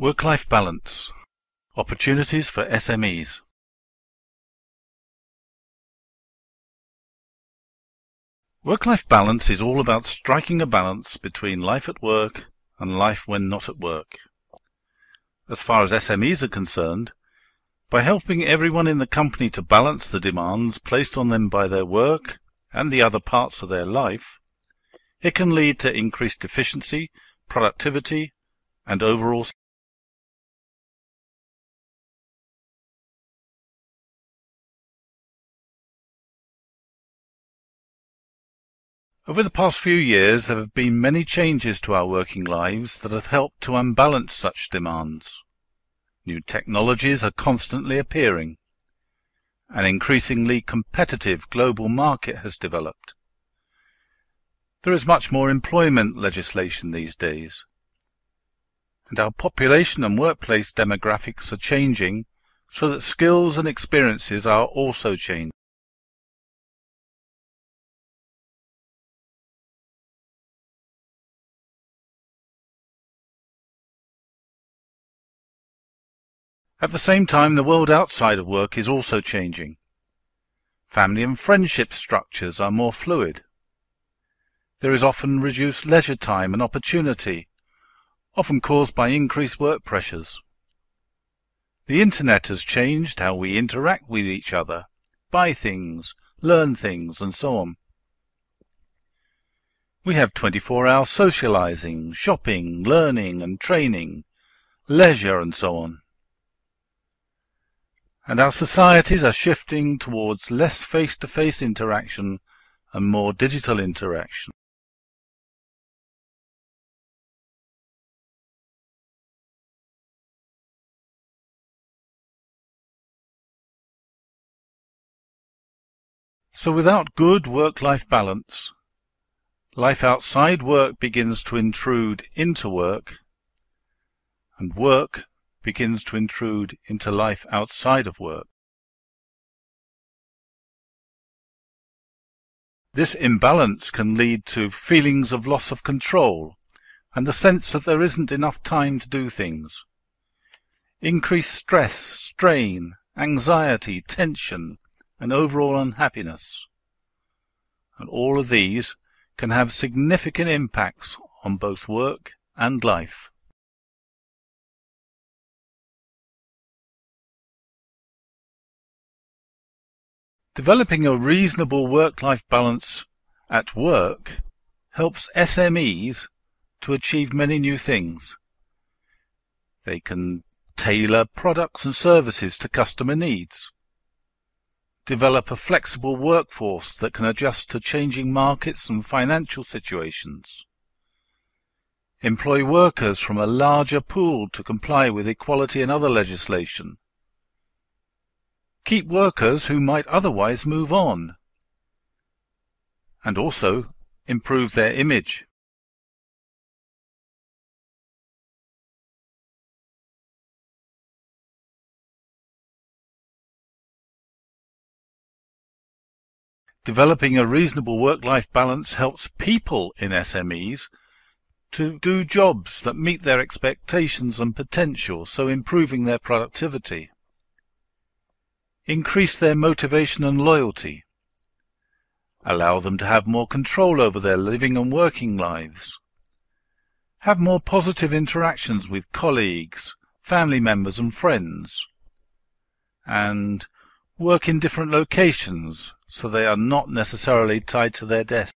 Work-life balance. Opportunities for SMEs. Work-life balance is all about striking a balance between life at work and life when not at work. As far as SMEs are concerned, by helping everyone in the company to balance the demands placed on them by their work and the other parts of their life, it can lead to increased efficiency, productivity, and overall. Over the past few years, there have been many changes to our working lives that have helped to unbalance such demands. New technologies are constantly appearing. An increasingly competitive global market has developed. There is much more employment legislation these days. And our population and workplace demographics are changing so that skills and experiences are also changing. At the same time, the world outside of work is also changing. Family and friendship structures are more fluid. There is often reduced leisure time and opportunity, often caused by increased work pressures. The Internet has changed how we interact with each other, buy things, learn things, and so on. We have 24-hour socializing, shopping, learning and training, leisure and so on. And our societies are shifting towards less face-to-face interaction and more digital interaction. So without good work-life balance, life outside work begins to intrude into work, and work begins to intrude into life outside of work. This imbalance can lead to feelings of loss of control and the sense that there isn't enough time to do things. Increased stress, strain, anxiety, tension, and overall unhappiness. And all of these can have significant impacts on both work and life. Developing a reasonable work-life balance at work helps SMEs to achieve many new things. They can tailor products and services to customer needs, develop a flexible workforce that can adjust to changing markets and financial situations, employ workers from a larger pool to comply with equality and other legislation, keep workers who might otherwise move on, and also improve their image. Developing a reasonable work-life balance helps people in SMEs to do jobs that meet their expectations and potential, so improving their productivity. Increase their motivation and loyalty. Allow them to have more control over their living and working lives. Have more positive interactions with colleagues, family members and friends. And work in different locations so they are not necessarily tied to their desk.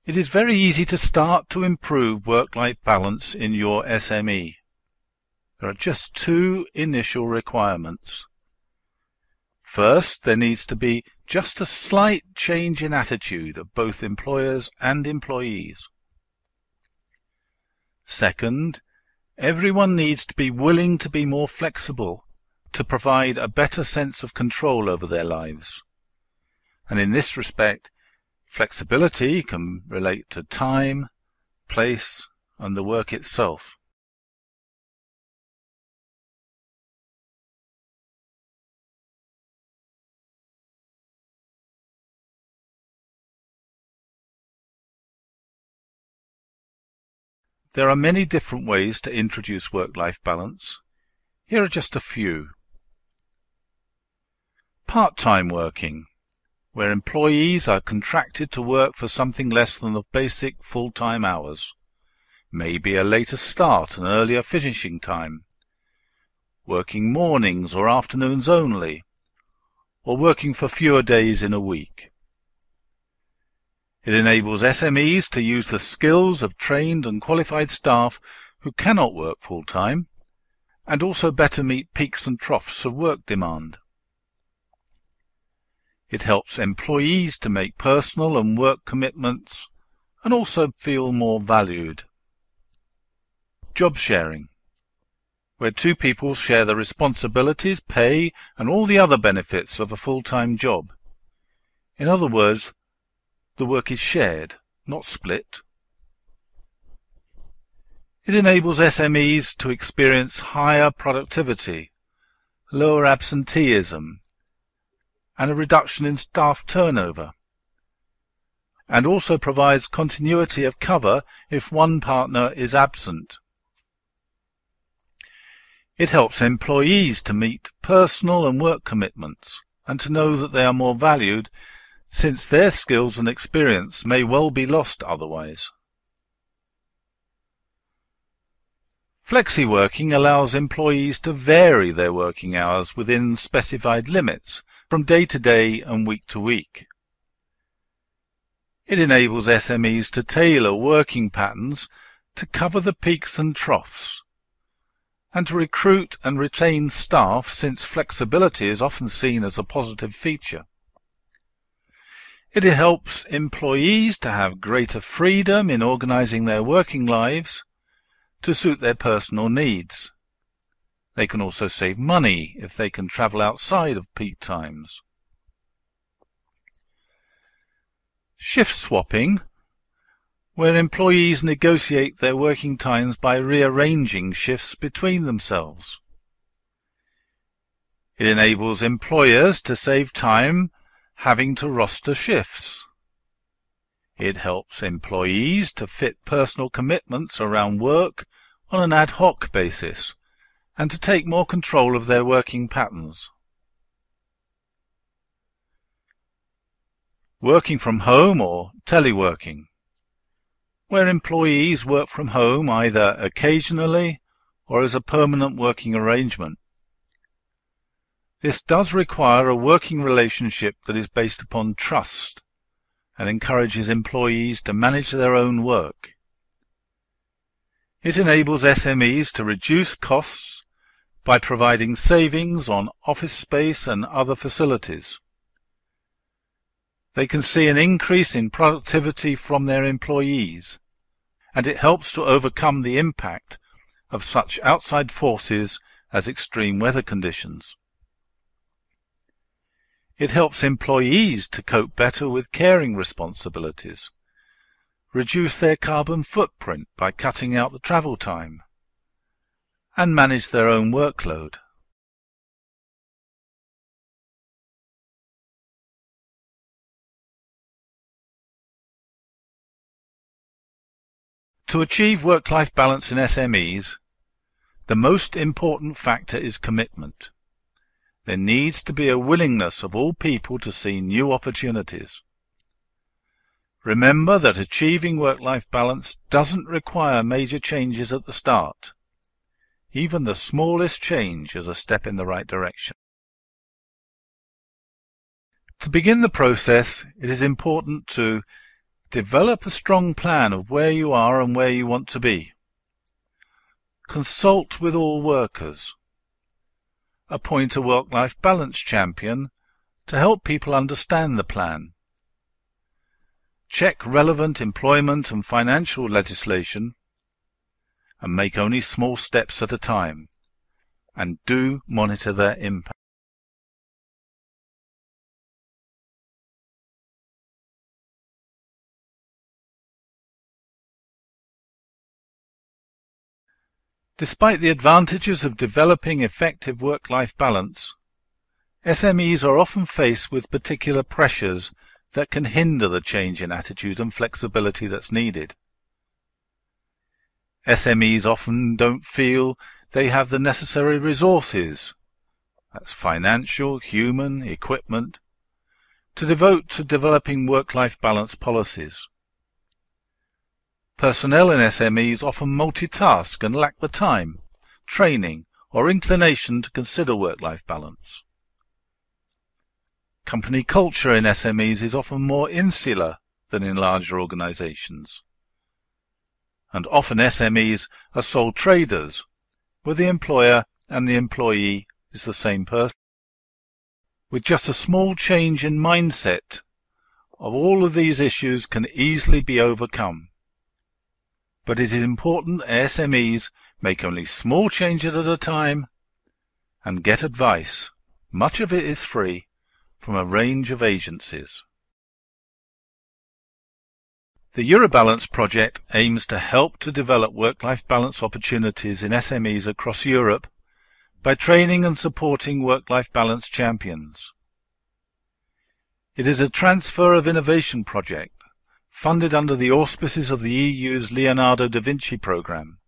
It is very easy to start to improve work-life balance in your SME. There are just two initial requirements. First, there needs to be just a slight change in attitude of both employers and employees. Second, everyone needs to be willing to be more flexible to provide a better sense of control over their lives. And in this respect, flexibility can relate to time, place, and the work itself. There are many different ways to introduce work-life balance. Here are just a few. Part-time working, where employees are contracted to work for something less than the basic full-time hours. Maybe a later start and earlier finishing time. Working mornings or afternoons only, or working for fewer days in a week. It enables SMEs to use the skills of trained and qualified staff who cannot work full-time, and also better meet peaks and troughs of work demand. It helps employees to make personal and work commitments and also feel more valued. Job sharing, where two people share the responsibilities, pay, and all the other benefits of a full-time job. In other words, the work is shared, not split. It enables SMEs to experience higher productivity, lower absenteeism, and a reduction in staff turnover, and also provides continuity of cover if one partner is absent. It helps employees to meet personal and work commitments and to know that they are more valued, since their skills and experience may well be lost otherwise. Flexi-working allows employees to vary their working hours within specified limits, from day to day and week to week. It enables SMEs to tailor working patterns to cover the peaks and troughs, and to recruit and retain staff, since flexibility is often seen as a positive feature. It helps employees to have greater freedom in organizing their working lives to suit their personal needs. They can also save money if they can travel outside of peak times. Shift swapping, where employees negotiate their working times by rearranging shifts between themselves. It enables employers to save time having to roster shifts. It helps employees to fit personal commitments around work on an ad hoc basis, and to take more control of their working patterns. Working from home or teleworking, where employees work from home either occasionally or as a permanent working arrangement. This does require a working relationship that is based upon trust and encourages employees to manage their own work. It enables SMEs to reduce costs by providing savings on office space and other facilities. They can see an increase in productivity from their employees, and it helps to overcome the impact of such outside forces as extreme weather conditions. It helps employees to cope better with caring responsibilities, reduce their carbon footprint by cutting out the travel time, and manage their own workload. To achieve work-life balance in SMEs, the most important factor is commitment. There needs to be a willingness of all people to see new opportunities. Remember that achieving work-life balance doesn't require major changes at the start. Even the smallest change is a step in the right direction. To begin the process, it is important to develop a strong plan of where you are and where you want to be. Consult with all workers. Appoint a work-life balance champion to help people understand the plan. Check relevant employment and financial legislation, and make only small steps at a time, and do monitor their impact. Despite the advantages of developing effective work-life balance, SMEs are often faced with particular pressures that can hinder the change in attitude and flexibility that's needed. SMEs often don't feel they have the necessary resources, that's financial, human, equipment, to devote to developing work-life balance policies. Personnel in SMEs often multitask and lack the time, training, or inclination to consider work-life balance. Company culture in SMEs is often more insular than in larger organizations. And often SMEs are sole traders, where the employer and the employee is the same person. With just a small change in mindset, all of these issues can easily be overcome. But it is important that SMEs make only small changes at a time and get advice. Much of it is free from a range of agencies. The Eurobalance Project aims to help to develop work-life balance opportunities in SMEs across Europe by training and supporting work-life balance champions. It is a transfer of innovation project funded under the auspices of the EU's Leonardo da Vinci programme.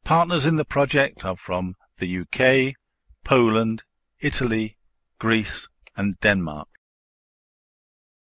Partners in the project are from the UK, Poland, Italy, Greece and Denmark.